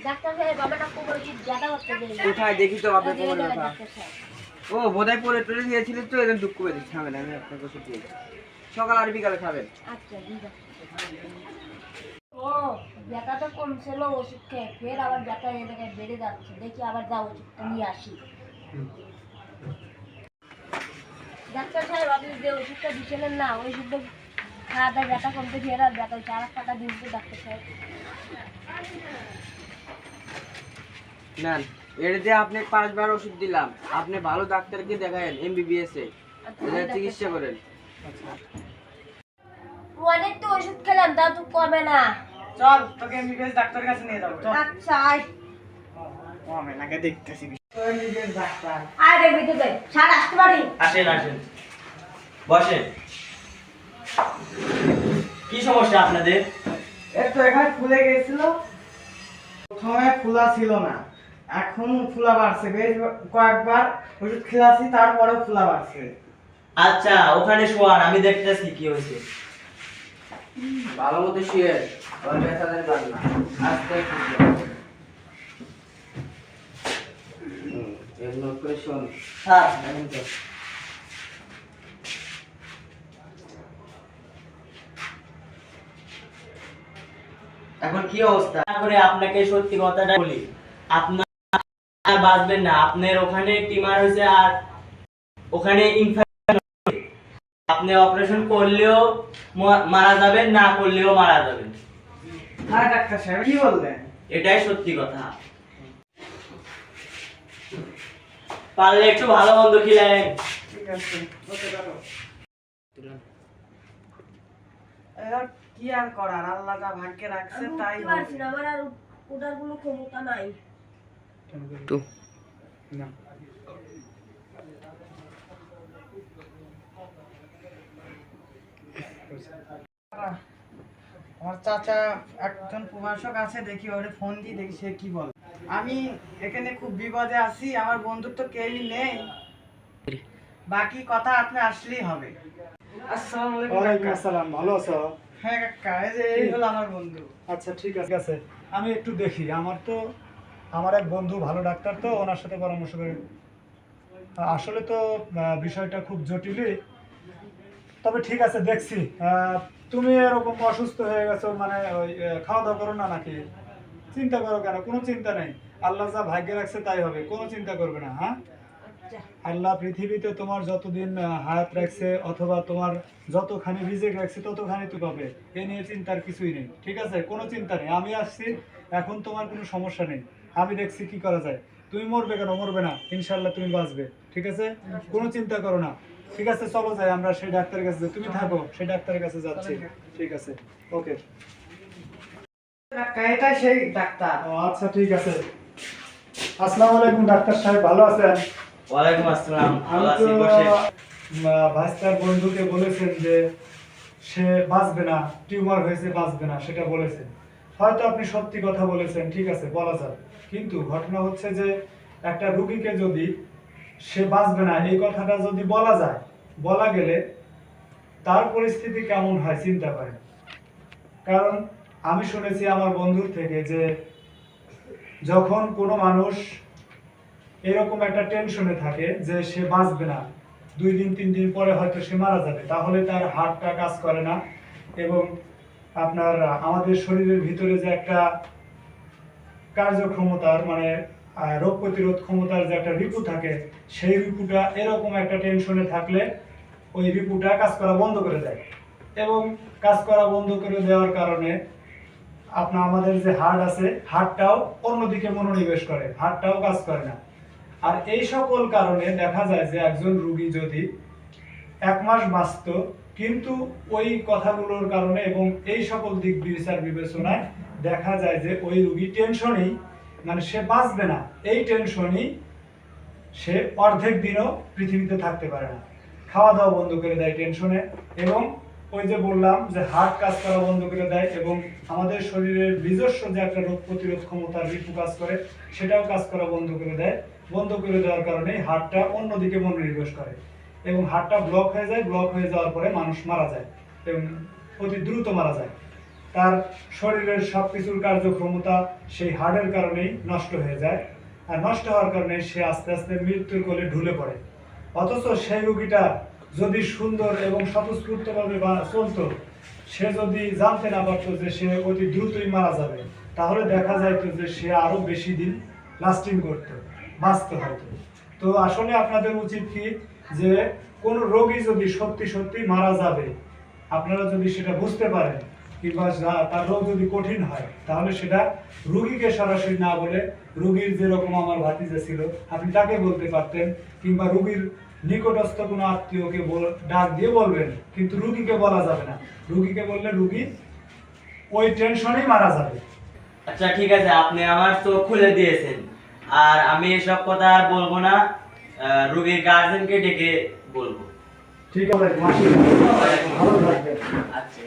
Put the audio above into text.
Doctor সাহেব আমারটা কোমরে কি ব্যথা করতে দেয়? কোথায় দেখি তো আপনার কোমরে ব্যথা। ও বোধহয় পরে টরে গিয়েছিলেন তো এদের দুঃখ করে দিচ্ছি হবে না আমি আপনাকে ওষুধ দিয়েছি সকাল আর বিকালে খাবেন। আচ্ছা ঠিক আছে। ও ব্যথাটা কমছিল ওষুধ খেয়ে ফের আবার ব্যথা এই জায়গায় বেড়ে যাচ্ছে, দেখি আবার যা ওষুধটা নিয়ে আসি। ডাক্তার সাহেব আপনি যে ওষুধটা দিচ্ছিলেন না ওই ওষুধটা খাওয়া দাওয়া ব্যথা কমতে ফের আর ব্যথা হচ্ছে, আর টাকা দিন তো ডাক্তার সাহেব। নেন এর দিয়ে আপনি 5 বার ওষুধ দিলাম, আপনি ভালো ডাক্তারকে দেখায়েন এমবিবিএস এ চিকিৎসা করেন। অনেক তো ওষুধ খেলাম তা তো কমে না। চল তোকে এমবিবিএস ডাক্তারের কাছে নিয়ে যাবো। আচ্ছা আয়। কমে নাকি দেখতেছি এমবিবিএস ডাক্তার। আয় রে ভিতরে স্যার আসতে পারি? আসেন আসেন বসেন। কি সমস্যা আপনাদের? একটু এখানে ফুলে গেছিল, প্রথমে ফুলা ছিল না, এখন ফুলা বাড়ছে, বেশ কয়েকবার ওষুধ খেলাছি তারপরেও ফুলা বাড়ছে। আচ্ছা ওখানে শোয়ান, আমি দেখতেছি কি হয়েছে। ভালো মতো শুয়ে ওর ব্যথা দেন না আস্তে এগুলো করে শোন। হ্যাঁ এখন তো এখন কি অবস্থা? করে আপনাকে সত্যি কথাটা বলি, আপনার আর বাঁচবেন না। আপনার ওখানে টিমার হয়েছে আর ওখানে ইনফেকশন, আপনি অপারেশন করলেও মারা যাবেন, না করলেও মারা যাবেন। হ্যাঁ ডাক্তার সাহেব কি বললেন? এটাই সত্যি কথা। পারলে একটু ভালো মন্দ খিলেন। ঠিক আছে বসে দাও। এবার কি আর করার, আল্লাহ যা ভাগ্যে রাখছে তাই হবে। পারছি না, আমার আর ওটার কোনো ক্ষমতা নাই। তো না আমার চাচা একজন প্রভাষক আছে, দেখি ওরে ফোন দিয়ে দেখি সে কি বলে। আমি এখানে খুব বিপদে আছি, আমার বন্ধুর তো কেউই নেই, বাকি কথা আপনি আসলেই হবে। আসসালামু আলাইকুম। ওয়ালাইকুম আসসালাম, ভালো আছো? হ্যাঁ কাকা, এই যে এই হলো আমার বন্ধু। আচ্ছা ঠিক আছে, আমি একটু দেখি। আমার এক বন্ধু ভালো ডাক্তার, তো ওনার সাথে পরামর্শ করে। আসলে তো বিষয়টা খুব জটিলই, তবে ঠিক আছে দেখছি। তুমি এরকম অসুস্থ হয়ে গেছো মানে ওই খাওয়া দাওয়া করো না নাকি? চিন্তা করো কেন? কোনো চিন্তা নেই, আল্লাহ যা ভাগ্যে রাখছে তাই হবে, কোনো চিন্তা করবে না। হ্যাঁ, আল্লাহ পৃথিবীতে তোমার যতদিন হায়াত রাখছে অথবা তোমার যতখানি রিজিক রাখছে ততখানি তো পাবে, এ নিয়ে চিন্তার কিছুই নেই। ঠিক আছে, কোনো চিন্তা নেই, আমি আসছি এখন, তোমার কোনো সমস্যা নেই, আমি দেখছি কি করা যায়। তুমি মরবে কেন? মরবে না, ইনশাল্লাহ তুমি বাঁচবে। ঠিক আছে, কোনো চিন্তা করো না। ঠিক আছে চলো যাই আমরা সেই ডাক্তারের কাছে, তুমি থাকো, সেই ডাক্তারের কাছে যাচ্ছি। ঠিক আছে, ওকে। কাকা এটাই সেই ডাক্তার। ও আচ্ছা ঠিক আছে। আসসালামু আলাইকুম ডাক্তার সাহেব, ভালো আছেন? ওয়ালাইকুম আসসালাম, ভালো আমি আছি, তো বসেন। ভাইস্তার বন্ধুকে বলেছেন যে সে বাঁচবে না, টিউমার হয়েছে, বাঁচবে না, সেটা বলেছেন। হয়তো আপনি সত্যি কথা বলেছেন, ঠিক আছে বলা যায়, কিন্তু ঘটনা হচ্ছে যে একটা রুগীকে যদি সে বাঁচবে না এই কথাটা যদি বলা যায়, বলা গেলে তার পরিস্থিতি কেমন হয় চিন্তা করেন। কারণ আমি শুনেছি আমার বন্ধুর থেকে যে যখন কোনো মানুষ এরকম একটা টেনশনে থাকে যে সে বাঁচবে না, 2 দিন 3 দিন পরে হয়তো সে মারা যাবে, তাহলে তার হার্টটা কাজ করে না, এবং আপনার আমাদের শরীরের ভিতরে যে একটা কার্যক্ষমতার মানে রোগ প্রতিরোধ ক্ষমতার যে একটা রিপু থাকে, সেই রিপুটা এরকম একটা টেনশনে থাকলে ওই রিপুটা কাজ করা বন্ধ করে দেয়, এবং কাজ করা বন্ধ করে দেওয়ার কারণে আপনার আমাদের যে হার্ট আছে, হার্টটাও অন্যদিকে মনোনিবেশ করে, হার্টটাও কাজ করে না। আর এই সকল কারণে দেখা যায় যে একজন রোগী যদি 1 মাস বাঁচত, কিন্তু ওই কথাগুলোর কারণে এবং এই সকল দিক বিচার বিবেচনায় দেখা যায় যে ওই রোগী টেনশনেই, মানে সে বাঁচবে না এই টেনশনেই সে অর্ধেক দিনও পৃথিবীতে থাকতে পারে না, খাওয়া দাওয়া বন্ধ করে দেয় টেনশনে, এবং ওই যে বললাম যে হার্ট কাজ করা বন্ধ করে দেয়, এবং আমাদের শরীরের নিজস্ব যে একটা রোগ প্রতিরোধ ক্ষমতার রিপু কাজ করে সেটাও কাজ করা বন্ধ করে দেয়। বন্ধ করে দেওয়ার কারণে হার্টটা অন্যদিকে মনোনিবেশ করে এবং হার্টটা ব্লক হয়ে যায়, ব্লক হয়ে যাওয়ার পরে মানুষ মারা যায় এবং অতি দ্রুত মারা যায়। তার শরীরের সব কিছুর কার্যক্ষমতা সেই হার্টের কারণেই নষ্ট হয়ে যায়, আর নষ্ট হওয়ার কারণে সে আস্তে আস্তে মৃত্যুর কোলে ঢুলে পড়ে। অথচ সেই রোগীটা যদি সুন্দর এবং স্বতঃস্ফূর্তভাবে চলতো, সে যদি জানতে না পারতো যে সে অতি দ্রুতই মারা যাবে, তাহলে দেখা যাইতো যে সে আরো বেশি দিন লাস্টিং করতো, বাঁচতে হয়তো। তো আসলে আপনাদের উচিত কি, যে কোনো রোগী যদি সত্যি সত্যি মারা যাবে, আপনারা যদি সেটা বুঝতে পারেন, কিংবা তার রোগ যদি কঠিন হয়, তাহলে সেটা রুগীকে সরাসরি না বলে, রুগীর যেরকম আমার ভাতিজা ছিল আপনি তাকে বলতে পারতেন, কিংবা রুগীর নিকটস্থ কোনো আত্মীয়কে ডাক দিয়ে বলবেন, কিন্তু রুগীকে বলা যাবে না। রুগীকে বললে রুগী ওই টেনশনেই মারা যাবে। আচ্ছা ঠিক আছে, আপনি আমার চোখ খুলে দিয়েছেন, আর আমি এসব কথা আর বলবো না, রোগীর গার্জেনকে ডেকে বলবো। ঠিক আছে, ভালো থাকবেন। আচ্ছা।